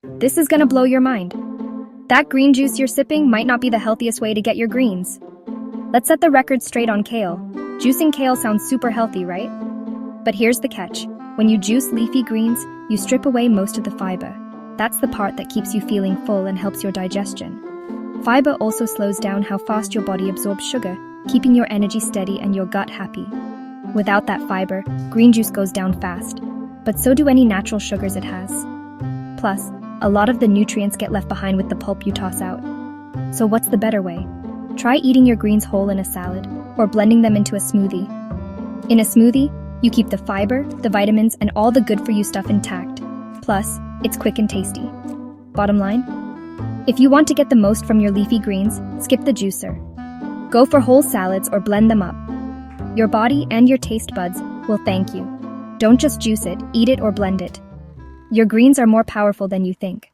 This is gonna blow your mind. That green juice you're sipping might not be the healthiest way to get your greens. Let's set the record straight on kale. Juicing kale sounds super healthy, right? But here's the catch. When you juice leafy greens, you strip away most of the fiber. That's the part that keeps you feeling full and helps your digestion. Fiber also slows down how fast your body absorbs sugar, keeping your energy steady and your gut happy. Without that fiber, green juice goes down fast, but so do any natural sugars it has. Plus, a lot of the nutrients get left behind with the pulp you toss out. So what's the better way? Try eating your greens whole in a salad, or blending them into a smoothie. In a smoothie, you keep the fiber, the vitamins, and all the good-for-you stuff intact. Plus, it's quick and tasty. Bottom line? If you want to get the most from your leafy greens, skip the juicer. Go for whole salads or blend them up. Your body and your taste buds will thank you. Don't just juice it, eat it or blend it. Your greens are more powerful than you think.